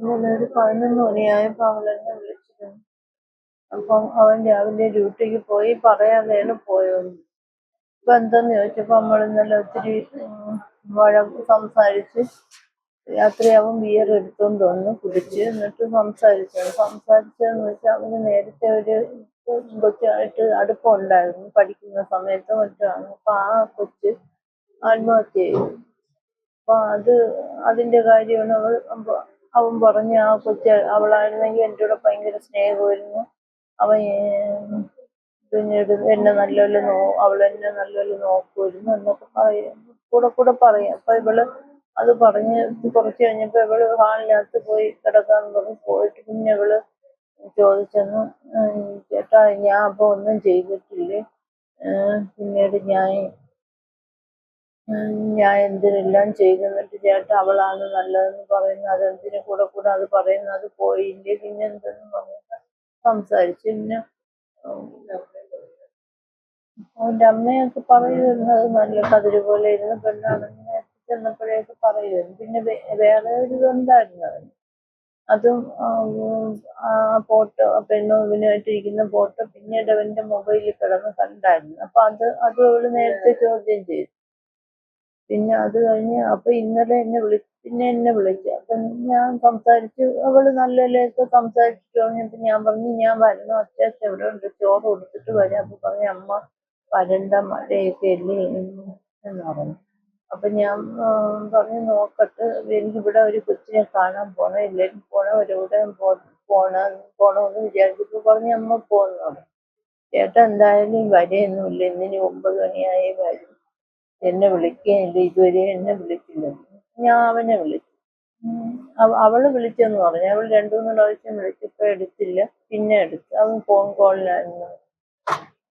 ഇന്നലെ ഒരു 11 മണിയായപ്പോൾ അവളെന്നെ വിളിച്ചിരുന്നു. അപ്പം അവൻ രാവിലെ ഡ്യൂട്ടിക്ക് പോയി പറയാതെയാണ് പോയത്. ഇപ്പൊ എന്തെന്ന് ചോദിച്ചപ്പോൾ നമ്മൾ ഇന്നലെ ഒത്തിരി സംസാരിച്ച് രാത്രി അവൻ ബിയർ എടുത്തോണ്ട് വന്ന് കുടിച്ച് എന്നിട്ട് സംസാരിച്ചതെന്ന് വെച്ചാൽ അവന് നേരത്തെ ഒരു കൊച്ചായിട്ട് അടുപ്പമുണ്ടായിരുന്നു പഠിക്കുന്ന സമയത്ത് മറ്റാണ്. അപ്പൊ ആ കൊച്ച് ആത്മഹത്യ ചെയ്തു. അപ്പൊ അതിന്റെ കാര്യമാണ് അവൻ പറഞ്ഞ ആ കൊച്ച് അവളായിരുന്നെങ്കിൽ എൻ്റെ കൂടെ ഭയങ്കര സ്നേഹമായിരുന്നു. അവൻ പിന്നീട് എന്നെ നല്ലപോലെ അവളെന്നെ നല്ലപോലെ നോക്കുമായിരുന്നു എന്നൊക്കെ കൂടെ പറയും. അപ്പൊ ഇവള് അത് പറഞ്ഞ് കുറച്ച് കഴിഞ്ഞപ്പോ ഇവള് ഹാളിനകത്ത് പോയി കിടക്കാൻ പറഞ്ഞ് പോയിട്ട് പിന്നെ ഇവള് ചോദിച്ചെന്ന്, ചേട്ടാ ഞാൻ അപ്പൊ ഒന്നും ചെയ്തിട്ടില്ലേ, പിന്നീട് ഞാൻ എന്തിനെല്ലാം ചെയ്തെന്നിട്ട് ചേട്ടാ അവളാണ് നല്ലതെന്ന് പറയുന്നത്, അതെന്തിനു കൂടെ അത് പറയുന്നത്, അത് പോയില്ലേ പിന്നെ എന്തെന്ന് പറഞ്ഞിട്ട് സംസാരിച്ച്. പിന്നെ അവന്റെ അമ്മയൊക്കെ പറയുമായിരുന്നു അത് നല്ല കതിര് പോലെ ഇരുന്ന പെണ്ണാണെന്ന് ചെന്നപ്പോഴേക്ക് പറയുമായിരുന്നു. പിന്നെ വേറെ ഒരു ഇതുണ്ടായിരുന്നു അവന്, അതും ആ ഫോട്ടോ പെണ്ണുവിനായിട്ടിരിക്കുന്ന ഫോട്ടോ പിന്നീട് അവന്റെ മൊബൈലിൽ കിടന്ന് കണ്ടായിരുന്നു. അപ്പൊ അത് അവള് നേരത്തെ ചോദ്യം ചെയ്തു. പിന്നെ അത് കഴിഞ്ഞ് അപ്പൊ ഇന്നലെ എന്നെ വിളിച്ചു. അപ്പൊ ഞാൻ സംസാരിച്ചു, അവള് നല്ലതിലൊക്കെ സംസാരിച്ചിട്ട് പറഞ്ഞപ്പോ ഞാൻ പറഞ്ഞു ഞാൻ വരണം, അത്യാവശ്യം എവിടെ ഉണ്ട്, ചോറ് കൊടുത്തിട്ട് വരാം. അപ്പൊ പറഞ്ഞു അമ്മ വരണ്ട, മഴയൊക്കെ അല്ലേ എന്ന് പറഞ്ഞു. അപ്പൊ ഞാൻ പറഞ്ഞു നോക്കട്ടെ, എനിക്കിവിടെ ഒരു കൊച്ചിനെ കാണാൻ പോണം, എല്ലാവരും പോണം, ഒരെവിടെയും പോണമെന്ന് വിചാരിച്ചപ്പോ പറഞ്ഞു അമ്മ പോകുന്നു. ചേട്ടൻ എന്തായാലും വരെയൊന്നുമില്ല, ഇന്നിനി 9 മണിയായേ വരും, എന്നെ വിളിക്കുകയില്ല, ഇതുവരെ എന്നെ വിളിച്ചില്ല. ഞാൻ അവനെ വിളിച്ചു. അവള് വിളിച്ചെന്ന് പറഞ്ഞു. അവൾ 2-3 പ്രാവശ്യം വിളിച്ചപ്പോ എടുത്തില്ല. പിന്നെ എടുത്തു. അവൻ ഫോൺ കോളിലായിരുന്നു.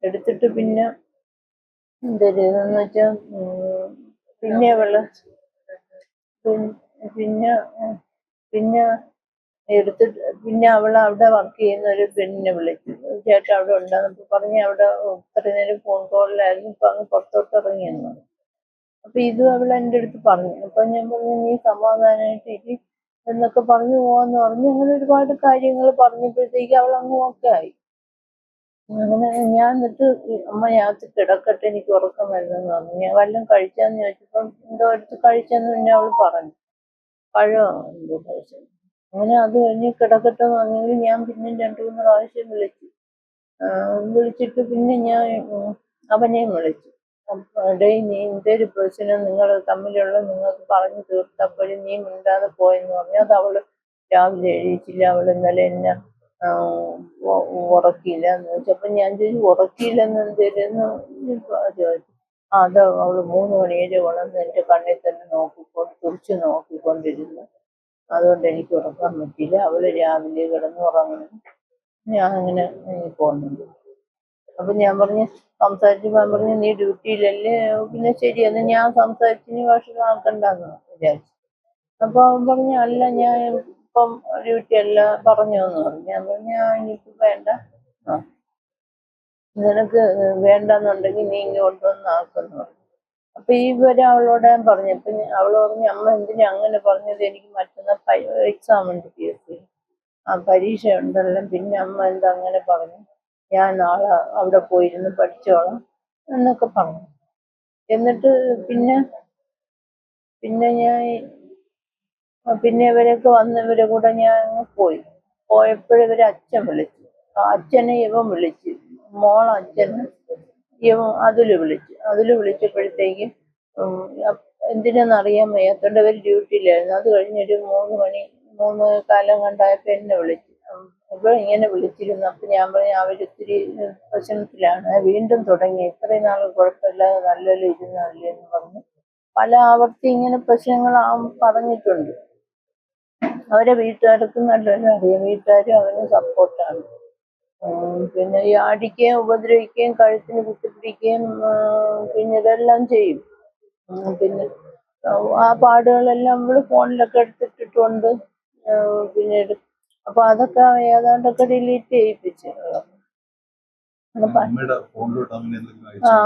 എടുത്തിട്ട് പിന്നെ എന്തെന്ന് വെച്ചാ പിന്നെ അവള് പിന്നെ എടുത്തിട്ട് പിന്നെ അവൾ അവിടെ വർക്ക് ചെയ്യുന്ന ഒരു പെണ്ണിനെ വിളിച്ചു. ചേട്ടൻ അവിടെ ഉണ്ടാകുന്നപ്പോ പറഞ്ഞ് അവിടെ ഇത്ര നേരം ഫോൺ കോളിലായിരുന്നു, ഇപ്പൊ അങ്ങ് പുറത്തോട്ട് ഇറങ്ങിയെന്ന് പറഞ്ഞു. അപ്പൊ ഇതും അവൾ എൻ്റെ അടുത്ത് പറഞ്ഞു. അപ്പൊ ഞാൻ പറഞ്ഞു നീ സമാധാനമായിട്ട് ഇരി എന്നൊക്കെ പറഞ്ഞു പോവാന്ന് പറഞ്ഞു. അങ്ങനെ ഒരുപാട് കാര്യങ്ങൾ പറഞ്ഞപ്പോഴത്തേക്ക് അവൾ അങ്ങ് ഓക്കെ ആയി. അങ്ങനെ ഞാൻ എന്നിട്ട് അമ്മ ഞാത്ത് കിടക്കട്ടെ, എനിക്ക് ഉറക്കം വരുന്നെന്ന് പറഞ്ഞു. ഞാൻ വല്ലതും കഴിച്ചാന്ന് ചോദിച്ചപ്പം എന്തോ എടുത്ത് കഴിച്ചെന്ന് പിന്നെ അവൾ പറഞ്ഞു, പഴം എന്തോ കഴിച്ചത്. അങ്ങനെ അത് കഴിഞ്ഞ് കിടക്കട്ടെ എന്ന് പറഞ്ഞെങ്കിൽ ഞാൻ പിന്നെ 2-3 പ്രാവശ്യം വിളിച്ചിട്ട് പിന്നെ ഞാൻ അവനെയും വിളിച്ചു. ഡേ നീ എന്തൊരു പ്രശ്നം നിങ്ങൾ തമ്മിലുള്ള നിങ്ങൾക്ക് പറഞ്ഞു തീർത്തപ്പോഴും നീ മിണ്ടാതെ പോയെന്ന് പറഞ്ഞു. അത് അവള് രാവിലെ എഴുതിച്ചില്ല, അവൾ ഇന്നലെ എന്നെ ഉറക്കിയില്ല എന്ന് ചോദിച്ചപ്പോ ഞാൻ ചോദിച്ചു ഉറക്കിയില്ലെന്ന് എന്തേലെന്ന് ചോദിച്ചു. അത് അവള് 3 മണിയേരെ ഉണർന്ന് എൻ്റെ കണ്ണിൽ തന്നെ തുറിച്ച് നോക്കിക്കൊണ്ടിരുന്നു, അതുകൊണ്ട് എനിക്ക് ഉറക്കാൻ പറ്റിയില്ല, അവള് രാവിലെ കിടന്നുറങ്ങണം, ഞാൻ അങ്ങനെ പോകുന്നുണ്ട്. അപ്പൊ ഞാൻ സംസാരിച്ചപ്പോ ഞാൻ പറഞ്ഞു നീ ഡ്യൂട്ടിയിലല്ലേ, പിന്നെ ശരിയെന്ന് ഞാൻ സംസാരിച്ചിനി ഭക്ഷണമാക്കണ്ടെന്ന് വിചാരിച്ചു. അപ്പൊ അവൻ പറഞ്ഞു അല്ല ഞാൻ ഇപ്പം ഡ്യൂട്ടി അല്ല പറഞ്ഞു എന്ന് പറഞ്ഞു. ഞാൻ പറഞ്ഞു ഇനിയിപ്പം വേണ്ട, നിനക്ക് വേണ്ടെന്നുണ്ടെങ്കിൽ നീ ഇങ്ങോട്ട് വന്ന് ആക്കുന്നു പറഞ്ഞു. അപ്പൊ അവളോട് ഞാൻ പറഞ്ഞപ്പോ അവള് പറഞ്ഞു അമ്മ എന്തിനാ അങ്ങനെ പറഞ്ഞത്, എനിക്ക് മറ്റന്നാൾ എക്സാം ഉണ്ട് PSC, ആ പരീക്ഷ ഉണ്ടല്ലോ, പിന്നെ അമ്മ എന്താ അങ്ങനെ പറഞ്ഞു, ഞാൻ നാളെ അവിടെ പോയിരുന്ന് പഠിച്ചോളാം എന്നൊക്കെ പറഞ്ഞു. എന്നിട്ട് പിന്നെ ഇവരൊക്കെ വന്നവരെ കൂടെ ഞാൻ പോയപ്പോഴിവരെ അച്ഛൻ വിളിച്ചു. അച്ഛനെ ഇവൻ വിളിച്ചു, അച്ഛന് അതില് വിളിച്ചപ്പോഴത്തേക്ക് എന്തിനാന്നറിയാൻ വയ്യാത്തോണ്ട് അവർ ഡ്യൂട്ടിയിലായിരുന്നു. അത് കഴിഞ്ഞൊരു 3 കാലം കണ്ടായപ്പോ എന്നെ വിളിച്ചു. ഇവ ഇങ്ങനെ വിളിച്ചിരുന്നു. അപ്പൊ ഞാൻ പറഞ്ഞു അവരൊത്തിരി പ്രശ്നത്തിലാണ്, വീണ്ടും തുടങ്ങി, ഇത്രയും നാൾ കുഴപ്പമില്ലാതെ നല്ലപോലെ ഇരുന്നല്ലേ എന്ന് പറഞ്ഞു. പല ആവർത്തി ഇങ്ങനെ പ്രശ്നങ്ങൾ പറഞ്ഞിട്ടുണ്ട്. അവരെ വീട്ടുകാർക്ക് നല്ലപോലെ അറിയാം, വീട്ടുകാരും അവന് സപ്പോർട്ടാണ്. പിന്നെ ഈ അടിക്കുകയും ഉപദ്രവിക്കുകയും കഴുത്തിന് കുത്തിപ്പിടിക്കുകയും പിന്നെ ഇതെല്ലാം ചെയ്യും. പിന്നെ ആ പാടുകളെല്ലാം നമ്മള് ഫോണിലൊക്കെ എടുത്തിട്ടിട്ടുണ്ട്. പിന്നീട് അപ്പൊ അതൊക്കെ ഏതാണ്ടൊക്കെ ഡിലീറ്റ് ചെയ്യിപ്പിച്ചു.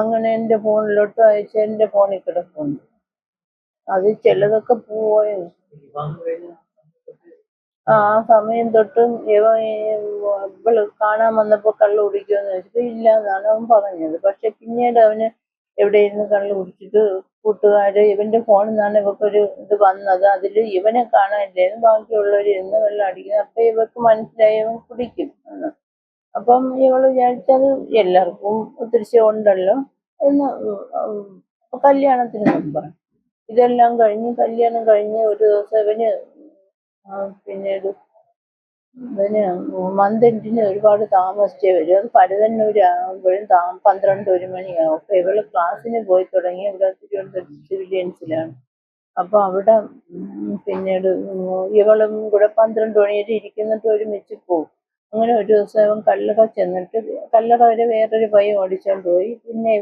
അങ്ങനെ എന്റെ ഫോണിലോട്ട് അയച്ച് എന്റെ ഫോണിൽ കിടപ്പുണ്ട്. അത് ചിലതൊക്കെ പോയത് ആ സമയം തൊട്ടും ഇവള് കാണാൻ വന്നപ്പോ കള്ള് കുടിക്കുമെന്ന് ചോദിച്ചപ്പോ ഇല്ല എന്നാണ് അവൻ പറഞ്ഞത്. പക്ഷെ പിന്നീട് അവന് എവിടെ ഇരുന്ന് കള്ള് കുടിച്ചിട്ട് കൂട്ടുകാര് ഇവന്റെ ഫോണിൽ നിന്നാണ് ഇവക്കൊരു ഇത് വന്നത്. അതില് ഇവനെ കാണാനില്ലായിരുന്നു, ബാക്കിയുള്ളവർ ഇരുന്ന് വെള്ളം അടിക്കുന്നത്. അപ്പൊ ഇവക്ക് മനസ്സിലായി അവൻ കുടിക്കും എന്ന്. അപ്പം ഇവള് വിചാരിച്ചത് എല്ലാവർക്കും ദൃശ്യം ഉണ്ടല്ലോ എന്ന്. കല്യാണത്തിന് മുമ്പാണ് ഇതെല്ലാം കഴിഞ്ഞ്. കല്യാണം കഴിഞ്ഞ് ഒരു ദിവസം പിന്നീട് ഇവന് മന്തെൻഡിന് ഒരുപാട് താമസിച്ചേ വരും. അത് പരുതന്നൂരാകുമ്പോഴും 12 മണിയാവും. അപ്പൊ ഇവള് ക്ലാസ്സിന് പോയി തുടങ്ങി. ഇവിടെ തിരുവനന്തപുരം സിവിലിയൻസിലാണ്. അപ്പൊ അവിടെ പിന്നീട് ഇവളും കൂടെ 12 മണി വരെ ഇരിക്കുന്നിട്ട് ഒരുമിച്ച് പോകും. അങ്ങനെ ഒരു ദിവസം ഇവൻ കല്ലറ ചെന്നിട്ട് കല്ലറ വരെ വേറൊരു പയ്യൻ ഓടിച്ചോണ്ട് പോയി. പിന്നെ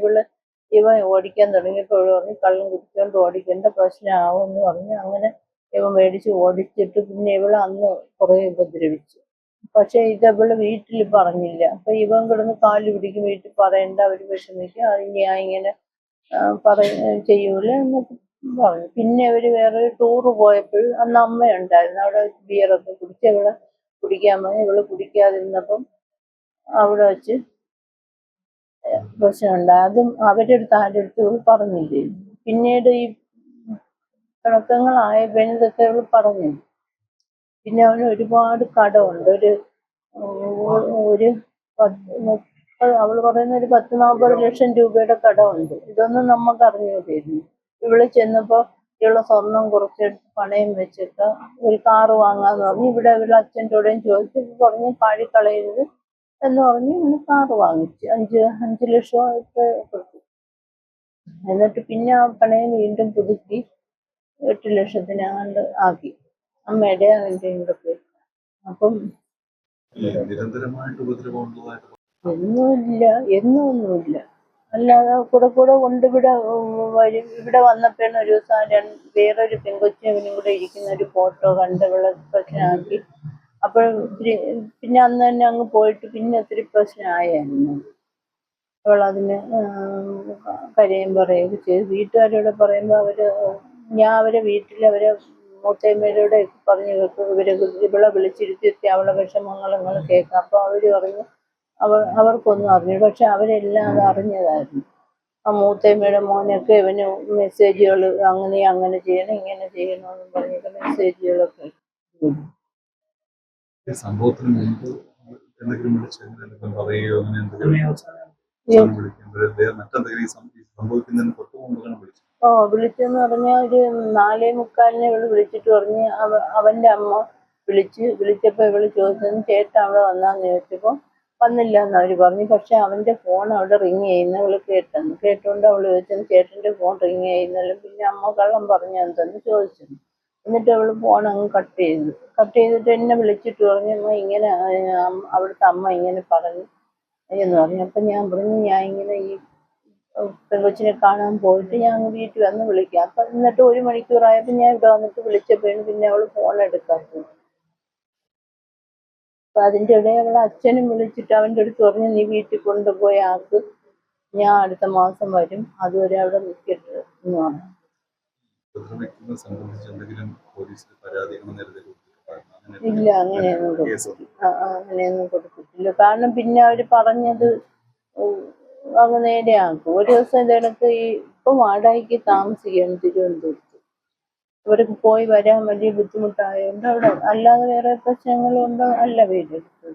ഇവൻ ഓടിക്കാൻ തുടങ്ങിയപ്പോൾ ഇവള് പറഞ്ഞു കള്ളം കുടിച്ചോണ്ട് ഓടിക്കേണ്ട, പ്രശ്നമാവും എന്ന് പറഞ്ഞ് അങ്ങനെ ഇവൻ മേടിച്ച് ഓടിച്ചിട്ട് പിന്നെ ഇവള് അന്ന് കുറെ ഉപദ്രവിച്ചു. പക്ഷെ ഇത് ഇവള് വീട്ടിൽ പറഞ്ഞില്ല. അപ്പൊ ഇവൻ കിടന്ന് കാല് പിടിക്കും, വീട്ടിൽ പറയണ്ട, അവര് വിഷമിക്കും, അത് ഞാൻ ഇങ്ങനെ ചെയ്യൂല എന്നൊക്കെ പറഞ്ഞു. പിന്നെ അവര് വേറൊരു ടൂറ് പോയപ്പോൾ അന്ന് അമ്മയുണ്ടായിരുന്നു. അവിടെ ബിയറൊക്കെ കുടിച്ച് ഇവളെ കുടിക്കാൻ പറഞ്ഞ് ഇവള് കുടിക്കാതിരുന്നപ്പം അവിടെ വെച്ച് പ്രശ്നമുണ്ടായി. അതും അവരുടെ അടുത്ത് ആരുടെ അടുത്ത് ഇവള് പറഞ്ഞില്ലേ. പിന്നീട് ഈ പിണക്കങ്ങളായപ്പോഴും ഇതൊക്കെ ഇവള് പറഞ്ഞു. പിന്നെ അവന് ഒരുപാട് കടമുണ്ട്. ഒരു 30 അവള് പറയുന്ന ഒരു 10-40 ലക്ഷം രൂപയുടെ കടമുണ്ട്. ഇതൊന്നും നമുക്ക് അറിഞ്ഞില്ലായിരുന്നു. ഇവള് ചെന്നപ്പോ ഇവളെ സ്വർണം കുറച്ചെടുത്ത് പണയം വെച്ചിട്ട് ഒരു കാറ് വാങ്ങാന്ന് പറഞ്ഞ് ഇവിടെ അച്ഛൻ്റെ കൂടെയും ചോദിച്ചു പറഞ്ഞ് പാഴിക്കളയരുത് എന്ന് പറഞ്ഞ് ഇങ്ങനെ കാറ് വാങ്ങിച്ചു. 5 ലക്ഷം ഒക്കെ കൊടുത്തു. എന്നിട്ട് പിന്നെ ആ പണയം വീണ്ടും പുതുക്കി 8 ലക്ഷത്തിനാണ്ട് ആക്കി. അമ്മയുടെ അവൻ്റെയും കൂടെ പോയി. അപ്പം ഒന്നുമില്ല. അല്ലാതെ കൂടെ കൊണ്ടിവിടെ വരും. ഇവിടെ വന്നപ്പോഴാണ് ഒരു ദിവസം വേറൊരു പെങ്കൊച്ചവനും കൂടെ ഇരിക്കുന്ന ഒരു ഫോട്ടോ കണ്ട് ഇവളെ പ്രശ്നമാക്കി. അപ്പോൾ പിന്നെ അന്ന് തന്നെ അങ്ങ് പോയിട്ട് പിന്നെ ഒത്തിരി പ്രശ്നമായിരുന്നു. അവളതിന് കരയും പറയുകയൊക്കെ ചെയ്തു. വീട്ടുകാരോട് പറയുമ്പോൾ ഞാൻ അവരെ വീട്ടിൽ മൂത്തമ്മയോടെ പറഞ്ഞു ഇവളെ വിളിച്ചിരുത്തി അവളെ വിഷമങ്ങൾ നിങ്ങൾ കേൾക്കാം. അപ്പോൾ അവർ പറഞ്ഞു അവർക്കൊന്നും അറിഞ്ഞു. പക്ഷെ അവരെല്ലാം അത് അറിഞ്ഞതായിരുന്നു. ആ മൂത്തമ്മയുടെ മോനൊക്കെ ഇവന് മെസ്സേജുകൾ അങ്ങനെ ചെയ്യണം ഇങ്ങനെ ചെയ്യണമെന്നും പറഞ്ഞിട്ട് മെസ്സേജുകളൊക്കെ വിളിച്ചെന്ന് പറഞ്ഞാൽ ഒരു 4:45 ഇവള് വിളിച്ചിട്ട് പറഞ്ഞ് അവന്റെ അമ്മ വിളിച്ചപ്പോ ഇവള് ചോദിച്ചത് ചേട്ടൻ അവിടെ വന്നാന്ന് ചോദിച്ചപ്പോ വന്നില്ല എന്ന് അവര് പറഞ്ഞു. പക്ഷെ അവന്റെ ഫോൺ അവിടെ റിങ് ചെയ്യുന്ന ഇവള് കേട്ടോണ്ട് അവള് ചോദിച്ചത് ചേട്ടന്റെ ഫോൺ റിങ് ചെയ്യുന്നല്ലോ. പിന്നെ അമ്മ കള്ളം പറഞ്ഞു എന്തെന്ന് ചോദിച്ചു. എന്നിട്ട് അവള് ഫോൺ അങ്ങ് കട്ട് ചെയ്തിട്ട് എന്നെ വിളിച്ചിട്ട് പറഞ്ഞു അമ്മ ഇങ്ങനെ അവിടുത്തെ അമ്മ ഇങ്ങനെ പറഞ്ഞു എന്ന് പറഞ്ഞു. അപ്പൊ ഞാൻ പറഞ്ഞു ഞാൻ ഇങ്ങനെ ഈ പെങ്കൊച്ചിനെ കാണാൻ പോയിട്ട് ഞാൻ വീട്ടിൽ വന്ന് വിളിക്കാം. അപ്പൊ എന്നിട്ട് 1 മണിക്കൂറായപ്പോൾ ഞാൻ ഇവിടെ വന്നിട്ട് വിളിച്ചപ്പോഴും പിന്നെ അവള് ഫോൺ എടുക്കാത്തത്. അപ്പൊ അതിൻ്റെ ഇടയിൽ അവളെ അച്ഛനും വിളിച്ചിട്ട് അവൻ്റെ അടുത്ത് പറഞ്ഞു നീ വീട്ടിൽ കൊണ്ടുപോയി ആക്ക്, ഞാൻ അടുത്ത മാസം വരും, അതുവരെ അവിടെ നിൽക്കട്ടെ എന്ന് പറഞ്ഞു. ഇല്ല, അങ്ങനെയൊന്നും കൊടുത്തിട്ടില്ല. കാരണം പിന്നെ അവര് പറഞ്ഞത് അങ്ങ് നേരെയാക്കും. ഒരു ദിവസം ഇതെനിക്ക് ഇപ്പം വാടകയ്ക്ക് താമസിക്കുകയാണ് തിരുവനന്തപുരത്ത്. ഇവർക്ക് പോയി വരാൻ വലിയ ബുദ്ധിമുട്ടായതുകൊണ്ട് അവിടെ, അല്ലാതെ വേറെ പ്രശ്നങ്ങളുണ്ടോ അല്ല വീടെടുത്തത്.